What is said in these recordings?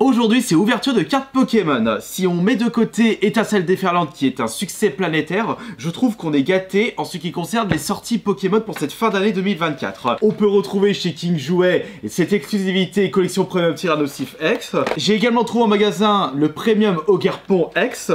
Aujourd'hui, c'est ouverture de cartes Pokémon. Si on met de côté Étincelle déferlante qui est un succès planétaire, je trouve qu'on est gâté en ce qui concerne les sorties Pokémon pour cette fin d'année 2024. On peut retrouver chez King Jouet cette exclusivité collection Premium Tyrannosif X. J'ai également trouvé en magasin le Premium Ogerpon X.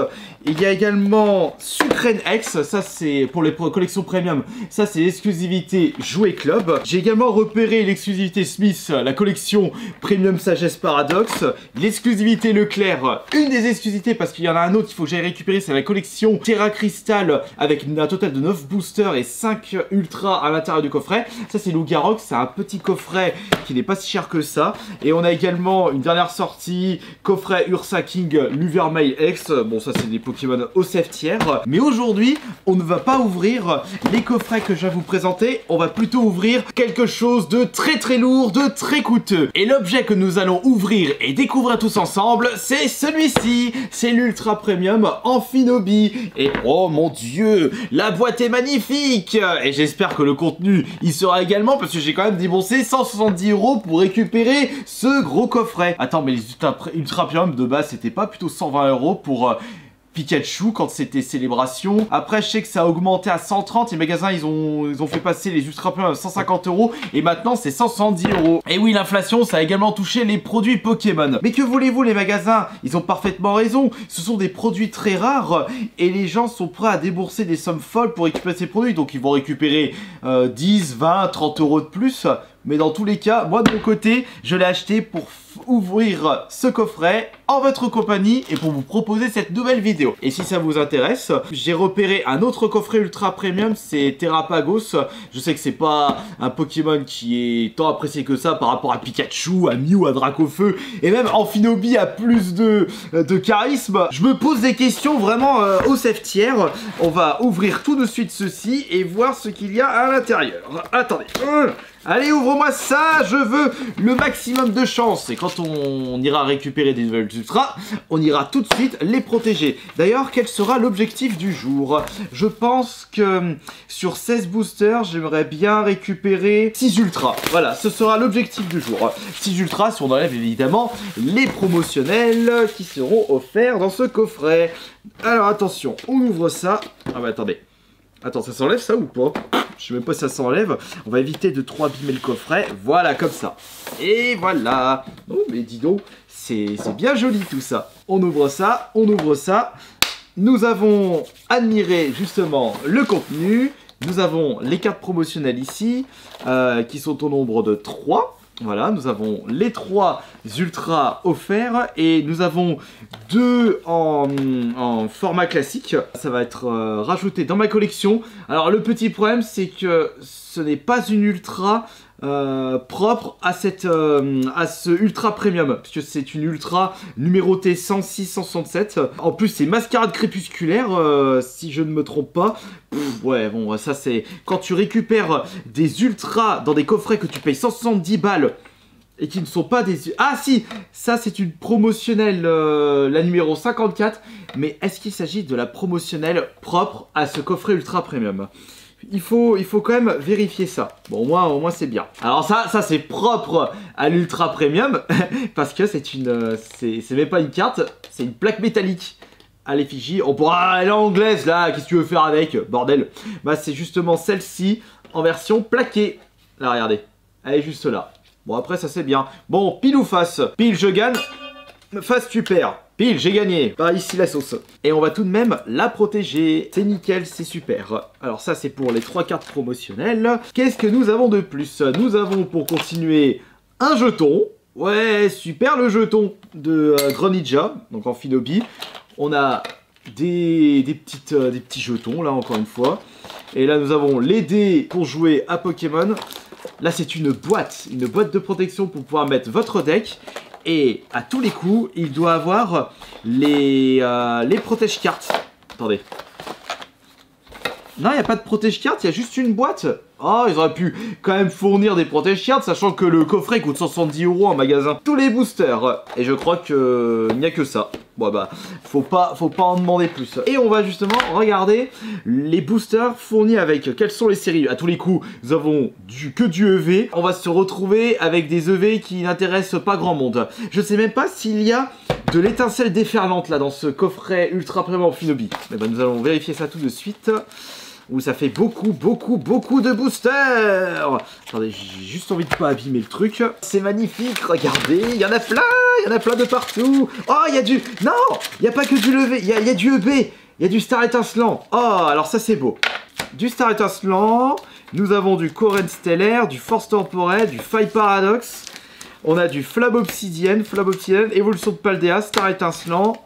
Il y a également Sucrène X, ça c'est pour les collections Premium, ça c'est l'exclusivité Jouet Club. J'ai également repéré l'exclusivité Smith, la collection Premium Sagesse Paradox. L'exclusivité Leclerc, une des exclusivités parce qu'il y en a un autre qu'il faut que j'aille récupérer, c'est la collection Terra Crystal avec un total de 9 boosters et 5 ultras à l'intérieur du coffret. Ça c'est Lugarok, c'est un petit coffret qui n'est pas si cher que ça. Et on a également une dernière sortie, coffret Ursa King Luvermail X. Bon ça c'est des Pokémon au tiers. Mais aujourd'hui, on ne va pas ouvrir les coffrets que je vais vous présenter, on va plutôt ouvrir quelque chose de très lourd, de très coûteux. Et l'objet que nous allons ouvrir et découvrir tous ensemble, c'est celui-ci, c'est l'Ultra Premium Amphinobi. Et oh mon dieu, la boîte est magnifique. Et j'espère que le contenu y sera également, parce que j'ai quand même déboursé 170 € pour récupérer ce gros coffret. Attends, mais les Ultra Premium de base, c'était pas plutôt 120 € pour... Pikachu quand c'était célébration. Après je sais que ça a augmenté à 130. Les magasins ils ont fait passer les Ultra Premium à 150 € et maintenant c'est 170 €. Et oui, l'inflation ça a également touché les produits Pokémon. Mais que voulez-vous, les magasins ils ont parfaitement raison. Ce sont des produits très rares et les gens sont prêts à débourser des sommes folles pour récupérer ces produits. Donc ils vont récupérer 10, 20, 30 € de plus. Mais dans tous les cas, moi de mon côté, je l'ai acheté pour ouvrir ce coffret en votre compagnie et pour vous proposer cette nouvelle vidéo. Et si ça vous intéresse, j'ai repéré un autre coffret ultra premium, c'est Terrapagos. Je sais que c'est pas un Pokémon qui est tant apprécié que ça par rapport à Pikachu, à Mew, à Dracofeu et même Amphinobi a plus de charisme. Je me pose des questions vraiment au tiers. On va ouvrir tout de suite ceci et voir ce qu'il y a à l'intérieur. Attendez. Allez, ouvre-moi ça, je veux le maximum de chance. Et quand on ira récupérer des nouvelles ultras, on ira tout de suite les protéger. D'ailleurs, quel sera l'objectif du jour? Je pense que sur 16 boosters, j'aimerais bien récupérer 6 ultras. Voilà, ce sera l'objectif du jour. 6 ultras, si on enlève évidemment les promotionnels qui seront offerts dans ce coffret. Alors attention, on ouvre ça. Ah bah attendez. Attends, ça s'enlève ça ou pas? Je sais même pas si ça s'enlève. On va éviter de trop abîmer le coffret. Voilà, comme ça. Et voilà. Oh, mais dis donc, c'est bien joli tout ça. On ouvre ça, on ouvre ça. Nous avons admiré justement le contenu. Nous avons les cartes promotionnelles ici, qui sont au nombre de 3. Voilà, nous avons les 3 ultras offerts et nous avons 2 en format classique. Ça va être rajouté dans ma collection. Alors le petit problème c'est que ce n'est pas une ultra propre à ce ultra premium, puisque c'est une ultra numérotée 106-167. En plus c'est mascarade crépusculaire, si je ne me trompe pas. Ouais bon, ça c'est quand tu récupères des ultras dans des coffrets que tu payes 170 balles et qui ne sont pas des... Ah si, ça c'est une promotionnelle, la numéro 54, mais est-ce qu'il s'agit de la promotionnelle propre à ce coffret ultra premium? Il faut quand même vérifier ça. Bon, au moins c'est bien. Alors ça c'est propre à l'ultra premium parce que c'est même pas une carte, c'est une plaque métallique à l'effigie. On pourra, elle est anglaise là, qu'est-ce que tu veux faire avec, bordel? Bah c'est justement celle-ci en version plaquée. Là regardez, elle est juste là. Bon après ça c'est bien. Bon, pile ou face? Pile je gagne, face tu perds. Pile, j'ai gagné. Par ici la sauce. Et on va tout de même la protéger. C'est nickel, c'est super. Alors ça, c'est pour les 3 cartes promotionnelles. Qu'est-ce que nous avons de plus? Nous avons, pour continuer, un jeton. Ouais, super le jeton de Greninja, donc Amphinobi. On a des petits jetons, là, encore une fois. Et là, nous avons les dés pour jouer à Pokémon. Là, c'est une boîte de protection pour pouvoir mettre votre deck. Et à tous les coups, il doit avoir les protège-cartes. Attendez. Non, il n'y a pas de protège-cartes, il y a juste une boîte. Ah, ils auraient pu quand même fournir des protège shields, sachant que le coffret coûte 170 € en magasin. Tous les boosters. Et je crois qu'il n'y a que ça. Bon bah, faut pas en demander plus. Et on va justement regarder les boosters fournis avec quelles sont les séries. À tous les coups, nous avons que du EV. On va se retrouver avec des EV qui n'intéressent pas grand monde. Je sais même pas s'il y a de l'étincelle déferlante là dans ce coffret ultra premium Finobi. Mais bah, nous allons vérifier ça tout de suite. Où ça fait beaucoup de boosters. Attendez, j'ai juste envie de pas abîmer le truc. C'est magnifique, regardez, il y en a plein de partout. Oh, il y a du... Non, il n'y a pas que du levé, il y a du EB, il y a du Star étincelant. Oh, alors ça c'est beau. Du Star étincelant, nous avons du Coren stellaire, du Force temporelle, du Faille paradoxe. On a du Flamme obsidienne, évolution de Paldea, Star étincelant.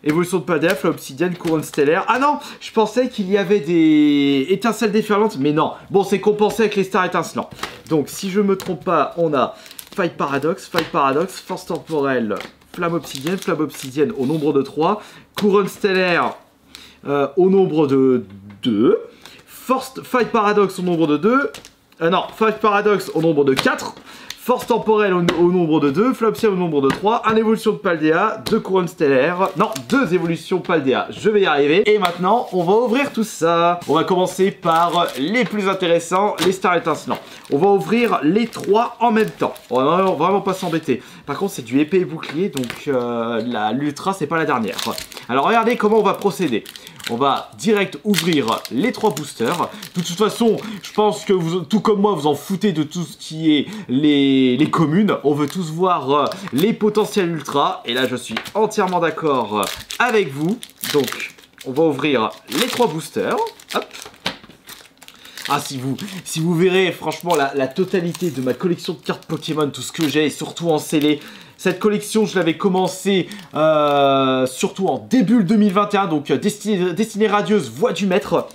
Évolution de Paldea, Flamme obsidienne, couronne stellaire. Ah non, je pensais qu'il y avait des étincelles déferlantes, mais non. Bon, c'est compensé avec les stars étincelants. Donc, si je me trompe pas, on a Faille paradoxe, force temporelle, flamme obsidienne au nombre de 3, couronne stellaire au nombre de 2, Faille paradoxe au nombre de 2, non, Faille paradoxe au nombre de 4, Force temporelle au nombre de 2, Flopsia au nombre de 3, 1 évolution de Paldea, 2 couronnes stellaires, non, 2 évolutions Paldea, je vais y arriver. Et maintenant, on va ouvrir tout ça. On va commencer par les plus intéressants, les stars étincelants. On va ouvrir les 3 en même temps. On va vraiment pas s'embêter. Par contre, c'est du épée et bouclier, donc l'ultra, c'est pas la dernière. Alors, regardez comment on va procéder. On va direct ouvrir les 3 boosters. De toute façon, je pense que vous, tout comme moi, vous en foutez de tout ce qui est les communes. On veut tous voir les potentiels ultra. Et là, je suis entièrement d'accord avec vous. Donc, on va ouvrir les 3 boosters. Hop. Ah, si vous verrez, franchement, la totalité de ma collection de cartes Pokémon, tout ce que j'ai, et surtout en scellé. Cette collection, je l'avais commencé surtout en début 2021, donc Destinée Radieuse, Voix du Maître.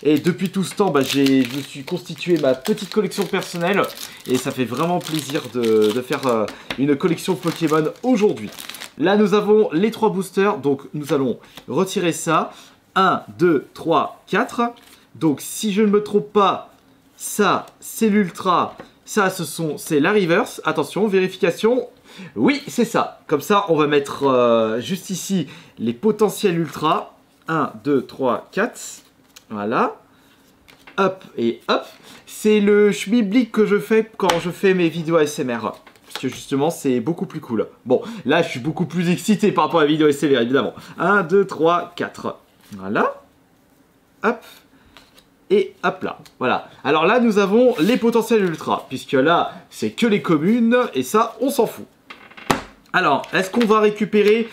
Et depuis tout ce temps, bah, je me suis constitué ma petite collection personnelle. Et ça fait vraiment plaisir de faire une collection Pokémon aujourd'hui. Là, nous avons les 3 boosters, donc nous allons retirer ça. 1, 2, 3, 4. Donc, si je ne me trompe pas, ça, c'est l'Ultra. Ça, c'est la Reverse. Attention, vérification. Oui, c'est ça. Comme ça, on va mettre juste ici les potentiels ultra. 1, 2, 3, 4. Voilà. Hop et hop. C'est le schmilblick que je fais quand je fais mes vidéos ASMR. Parce que justement, c'est beaucoup plus cool. Bon, là, je suis beaucoup plus excité par rapport à la vidéo ASMR, évidemment. 1, 2, 3, 4. Voilà. Hop. Et hop là, voilà. Alors là, nous avons les potentiels ultra, puisque là, c'est que les communes, et ça, on s'en fout. Alors, est-ce qu'on va récupérer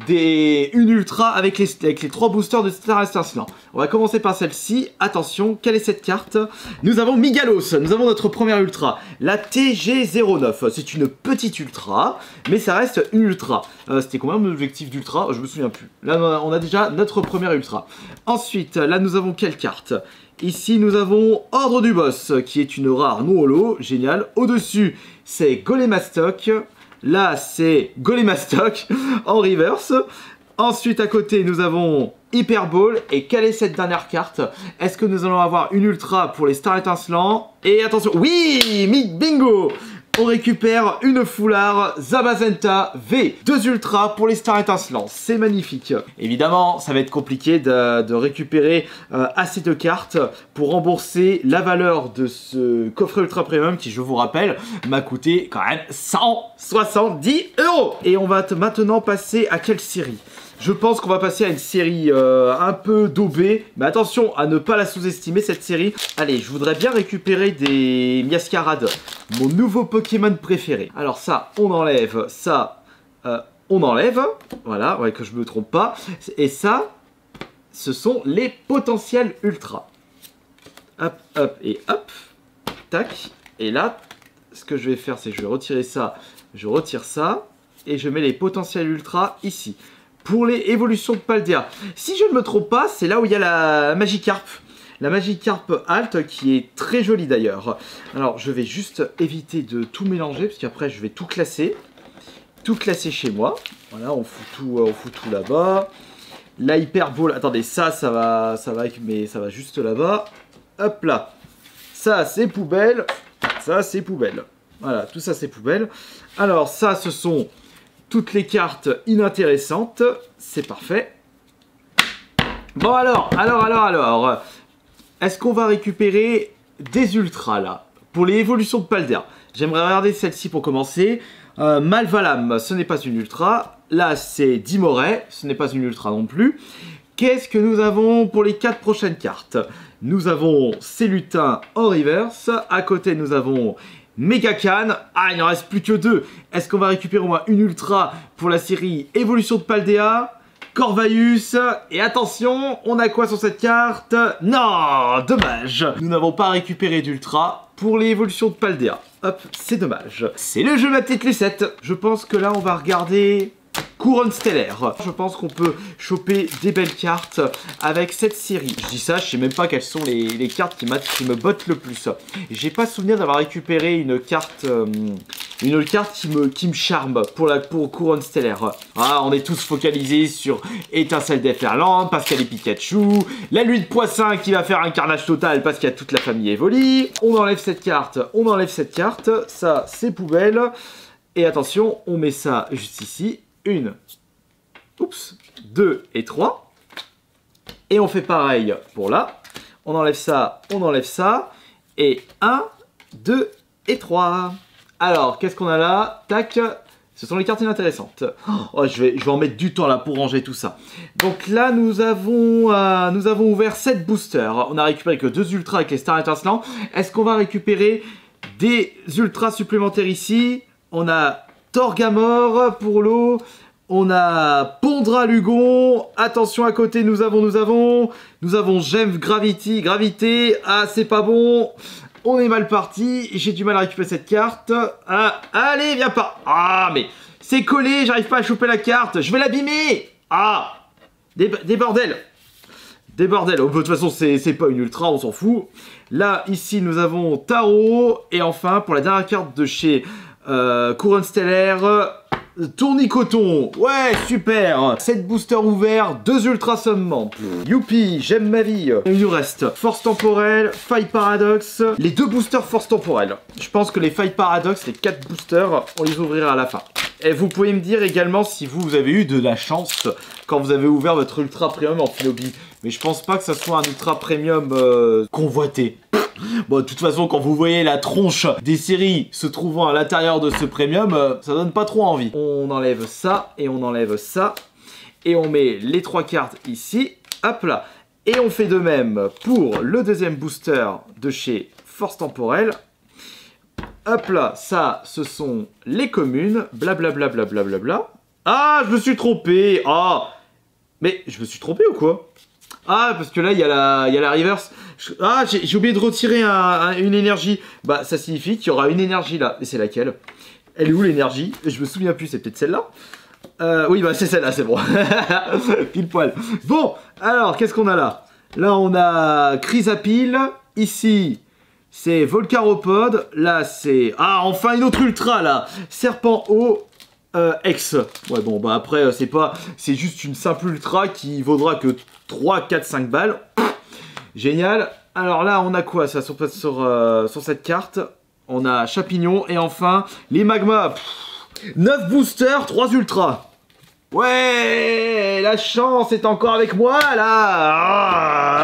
une ultra avec les 3 boosters de Star étincelant? On va commencer par celle-ci. Attention, quelle est cette carte? Nous avons Migalos, nous avons notre première ultra, la TG09. C'est une petite ultra, mais ça reste une ultra. C'était combien mon objectif d'ultra? Je me souviens plus. Là, on a déjà notre première ultra. Ensuite, là, nous avons quelle carte? Ici, nous avons Ordre du Boss, qui est une rare non holo, génial. Au-dessus, c'est Golémastoc. Là, c'est Golémastoc en reverse. Ensuite, à côté, nous avons Hyper Ball. Et quelle est cette dernière carte? Est-ce que nous allons avoir une ultra pour les stars étincelants? Et attention, oui, bingo! On récupère une foulard Zamazenta V. 2 ultras pour les stars étincelants. C'est magnifique. Évidemment, ça va être compliqué de récupérer assez de cartes pour rembourser la valeur de ce coffret ultra premium qui, je vous rappelle, m'a coûté quand même 170 €. Et on va maintenant passer à quelle série? Je pense qu'on va passer à une série un peu daubée. Mais attention à ne pas la sous-estimer, cette série. Allez, je voudrais bien récupérer des Miascarade, mon nouveau Pokémon préféré. Alors ça, on enlève. Ça, on enlève. Voilà, ouais, que je me trompe pas. Et ça, ce sont les potentiels ultra. Hop, hop et hop. Tac. Et là, ce que je vais faire, c'est que je vais retirer ça. Je retire ça. Et je mets les potentiels ultra ici. Pour les évolutions de Paldea. Si je ne me trompe pas, c'est là où il y a la Magikarp. La Magikarp Alt qui est très jolie d'ailleurs. Alors je vais juste éviter de tout mélanger parce qu'après je vais tout classer. Tout classer chez moi. Voilà, on fout tout là-bas. La Hyper Ball, attendez, ça va juste là-bas. Hop là. Ça, c'est poubelle. Ça, c'est poubelle. Voilà, tout ça, c'est poubelle. Alors, ça, ce sont toutes les cartes inintéressantes. C'est parfait. Bon, alors. Est-ce qu'on va récupérer des ultras, là, pour les évolutions de Paldea? J'aimerais regarder celle-ci pour commencer. Malvalam, ce n'est pas une ultra. Là, c'est Dimoret, ce n'est pas une ultra non plus. Qu'est-ce que nous avons pour les 4 prochaines cartes? Nous avons ces lutins en reverse. À côté, nous avons Megacan. Ah, il n'en reste plus que 2. Est-ce qu'on va récupérer au moins une ultra pour la série Évolution de Paldea? Corvaius, et attention, on a quoi sur cette carte? Non, dommage. Nous n'avons pas récupéré d'ultra pour l'évolution de Paldea. Hop, c'est dommage. C'est le jeu ma petite Lucette. Je pense que là, on va regarder Couronne Stellaire. Je pense qu'on peut choper des belles cartes avec cette série. Je dis ça, je sais même pas quelles sont les cartes qui me bottent le plus. J'ai pas souvenir d'avoir récupéré une carte qui me charme pour Couronne Stellaire. Ah, on est tous focalisés sur Étincelle déferlante parce qu'il y a les Pikachu, la Nuit de Poisson qui va faire un carnage total parce qu'il y a toute la famille Evoli. On enlève cette carte, ça c'est poubelle. Et attention, on met ça juste ici. 1, 2 et 3. Et on fait pareil pour là. On enlève ça. Et 1, 2 et 3. Alors, qu'est-ce qu'on a là? Tac. Ce sont les cartes inintéressantes. Oh, je vais en mettre du temps là pour ranger tout ça. Donc là, nous avons ouvert 7 boosters. On a récupéré que 2 ultras avec les stars étincelants. Est-ce qu'on va récupérer des ultras supplémentaires ici? On a Torgamore pour l'eau. On a Pondra Lugon. Attention, à côté, nous avons Gem Gravité. Ah, c'est pas bon. On est mal parti. J'ai du mal à récupérer cette carte. Ah, allez, viens pas. Ah, mais c'est collé. J'arrive pas à choper la carte. Je vais l'abîmer. Ah, des bordels. Des bordels. Oh, de toute façon, c'est pas une ultra, on s'en fout. Là, ici, nous avons Taro. Et enfin, pour la dernière carte de chez Couronne Stellaire, Tournicoton. Ouais, super. 7 boosters ouverts, 2 ultra summants. Youpi, j'aime ma vie. Il nous reste Force Temporelle, Faille Paradoxe. Les 2 boosters Force Temporelle. Je pense que les Faille Paradoxe, les 4 boosters, on les ouvrira à la fin. Et vous pouvez me dire également si vous avez eu de la chance quand vous avez ouvert votre ultra premium en Philobie. Mais je pense pas que ça soit un ultra premium convoité. Bon, de toute façon, quand vous voyez la tronche des séries se trouvant à l'intérieur de ce premium, ça donne pas trop envie. On enlève ça et on enlève ça. Et on met les 3 cartes ici. Hop là. Et on fait de même pour le deuxième booster de chez Force Temporelle. Hop là, ça, ce sont les communes. Blablabla. Ah, je me suis trompé. Ah, mais je me suis trompé ou quoi? Ah, parce que là, il y a la reverse. Ah, j'ai oublié de retirer une énergie. Bah, ça signifie qu'il y aura une énergie là. Et c'est laquelle? Elle est où l'énergie? Je me souviens plus, c'est peut-être celle-là. Oui, bah c'est celle-là, c'est bon. Pile poil. Bon, alors, qu'est-ce qu'on a là? Là, on a Chrysapile. Ici, c'est Volcaropode. Là, c'est... Ah, enfin, une autre ultra, là. Serpent eau. X. Ouais, bon, bah après, c'est juste une simple ultra qui vaudra que 3, 4, 5 balles. Génial. Alors là, on a quoi ça sur cette carte? On a Chapignon et enfin les magmas. 9 boosters, 3 ultras. Ouais, la chance est encore avec moi là.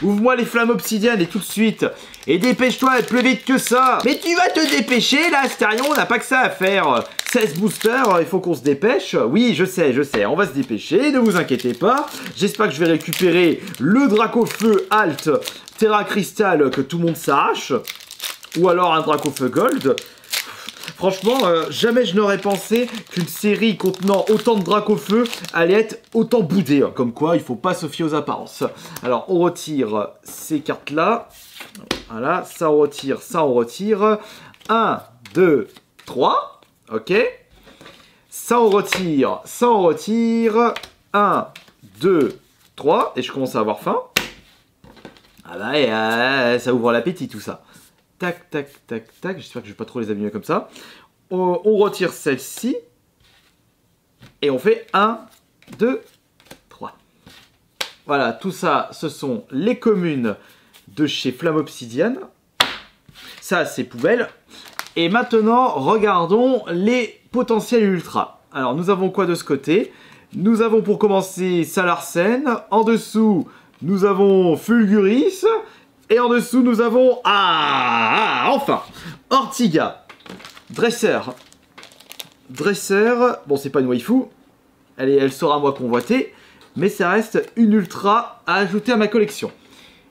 Ouvre-moi les flammes obsidiennes et tout de suite. Et dépêche-toi, plus vite que ça. Mais tu vas te dépêcher là, Astarion, on n'a pas que ça à faire. 16 boosters, il faut qu'on se dépêche. Oui, je sais, on va se dépêcher, ne vous inquiétez pas. J'espère que je vais récupérer le Dracofeu Alt Terra Crystal que tout le monde s'arrache. Ou alors un Dracofeu Gold. Franchement, jamais je n'aurais pensé qu'une série contenant autant de Dracofeu allait être autant boudée. Comme quoi, il ne faut pas se fier aux apparences. Alors, on retire ces cartes-là. Voilà, ça on retire, ça on retire. 1, 2, 3. Ok. Ça on retire, ça on retire. 1, 2, 3. Et je commence à avoir faim. Ah bah, ça ouvre l'appétit tout ça. Tac, tac, tac, tac. J'espère que je ne vais pas trop les abîmer comme ça. On retire celle-ci. Et on fait 1, 2, 3. Voilà, tout ça, ce sont les communes de chez Flamme Obsidienne. Ça, c'est poubelle. Et maintenant, regardons les potentiels ultra. Alors, nous avons quoi de ce côté? Nous avons pour commencer Salarsen. En dessous, nous avons Fulguris. Et en dessous, nous avons... enfin Ortiga. Dresseur. Dresseur. Bon, c'est pas une waifu. Elle sera moi convoitée. Mais ça reste une ultra à ajouter à ma collection.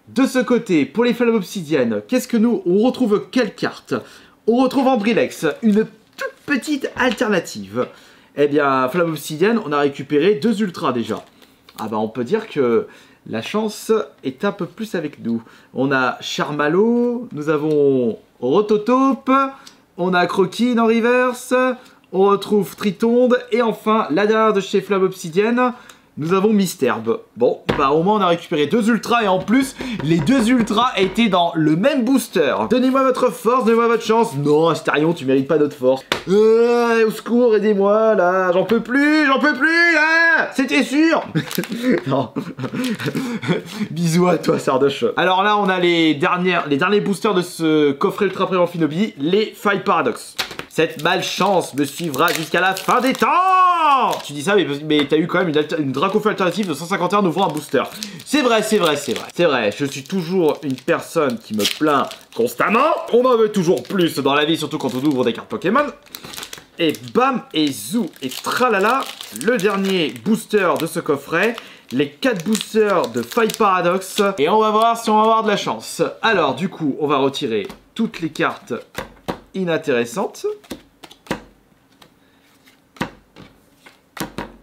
De ce côté, pour les Flammes Obsidiennes, qu'est-ce que on retrouve quelle carte? On retrouve Ambrilex, une toute petite alternative. Eh bien, Flamme Obsidienne, on a récupéré 2 ultras déjà. Ah bah on peut dire que la chance est un peu plus avec nous. On a Charmalo, nous avons Rototope, on a Croquine en reverse, on retrouve Tritonde, et enfin, la dernière de chez Flamme Obsidienne, nous avons Misterbe. Bon, bah au moins on a récupéré 2 ultras et en plus, les 2 ultras étaient dans le même booster. Donnez-moi votre force, donnez-moi votre chance. Non, Astarion, tu mérites pas notre force. Au secours, aidez-moi là, j'en peux plus là. C'était sûr. Non. Bisous à toi, Sardoche. Alors là, on a les derniers boosters de ce coffret ultra premium Finobi, les Failles Paradox. Cette malchance me suivra jusqu'à la fin des temps. Tu dis ça, mais t'as eu quand même une Dracofeu alternative de 151 ouvrant un booster. C'est vrai. Je suis toujours une personne qui me plaint constamment. On en veut toujours plus dans la vie, surtout quand on ouvre des cartes Pokémon. Et bam, et zou, et tralala, le dernier booster de ce coffret. Les 4 boosters de Failles Paradox. Et on va voir si on va avoir de la chance. Alors, du coup, on va retirer toutes les cartes inintéressante.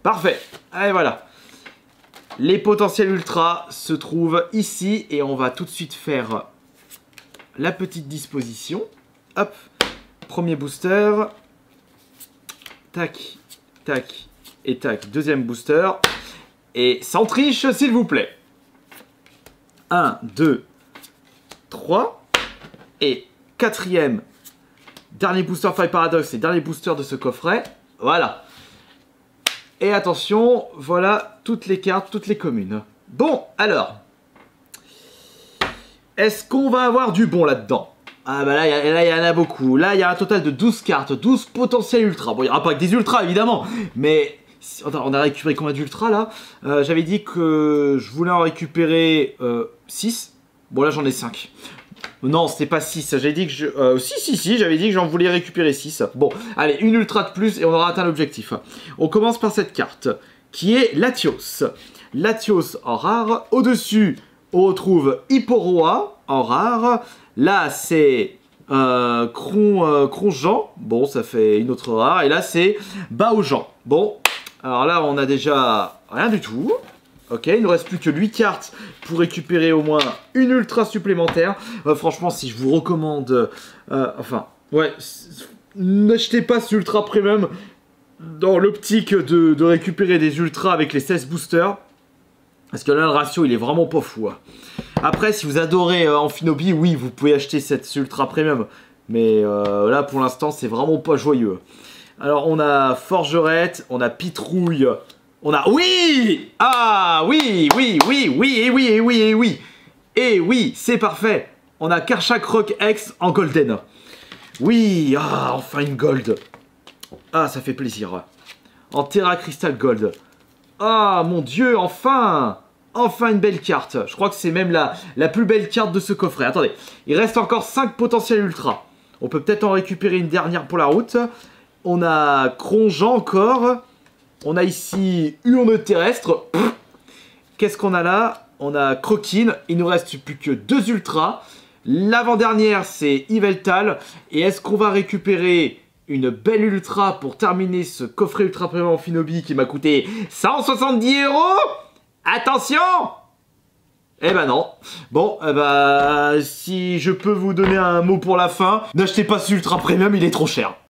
Parfait. Allez, voilà. Les potentiels ultra se trouvent ici et on va tout de suite faire la petite disposition. Hop. Premier booster. Tac, tac et tac. Deuxième booster. Et sans triche, s'il vous plaît. 1, 2, 3. Et quatrième dernier booster Failles Paradox et dernier booster de ce coffret. Voilà. Et attention, voilà toutes les cartes, toutes les communes. Bon, alors. Est-ce qu'on va avoir du bon là-dedans? Ah bah là, il y en a beaucoup. Là, il y a un total de 12 cartes, 12 potentiels ultras. Bon, il n'y aura pas que des ultras, évidemment. Mais on a récupéré combien d'ultras, là? J'avais dit que je voulais en récupérer 6. Bon, là, j'en ai 5. Non, c'était pas 6, j'avais dit que si, j'avais dit que j'en voulais récupérer 6. Bon, allez, une ultra de plus et on aura atteint l'objectif. On commence par cette carte, qui est Latios. Latios en rare. Au-dessus, on retrouve Hipporoa en rare. Là, c'est Cronjean. Bon, ça fait une autre rare. Et là, c'est Baojean. Bon, alors là, on a déjà rien du tout. Ok, il ne nous reste plus que 8 cartes pour récupérer au moins une ultra supplémentaire. Franchement, si je vous recommande... n'achetez pas ce ultra premium dans l'optique de récupérer des ultras avec les 16 boosters. Parce que là, le ratio, il est vraiment pas fou. Après, si vous adorez Amphinobi, oui, vous pouvez acheter cette ultra premium. Mais là, pour l'instant, c'est vraiment pas joyeux. Alors, on a Forgerette, on a Pitrouille... On a... Oui! Ah, oui, et oui, c'est parfait. On a Karchak Rock X en Golden. Oui, enfin une Gold. Ah, ça fait plaisir. En Terra Crystal Gold. Ah, mon Dieu, enfin! Enfin une belle carte. Je crois que c'est même la plus belle carte de ce coffret. Attendez, il reste encore 5 potentiels ultra. On peut peut-être en récupérer une dernière pour la route. On a Cronjean encore. On a ici Urne Terrestre. Qu'est-ce qu'on a là? On a Croquine. Il nous reste plus que 2 ultras. L'avant-dernière, c'est Yveltal. Et est-ce qu'on va récupérer une belle ultra pour terminer ce coffret ultra premium Amphinobi qui m'a coûté 170 €? Attention! Eh ben non. Bon, si je peux vous donner un mot pour la fin, n'achetez pas ce ultra premium, il est trop cher.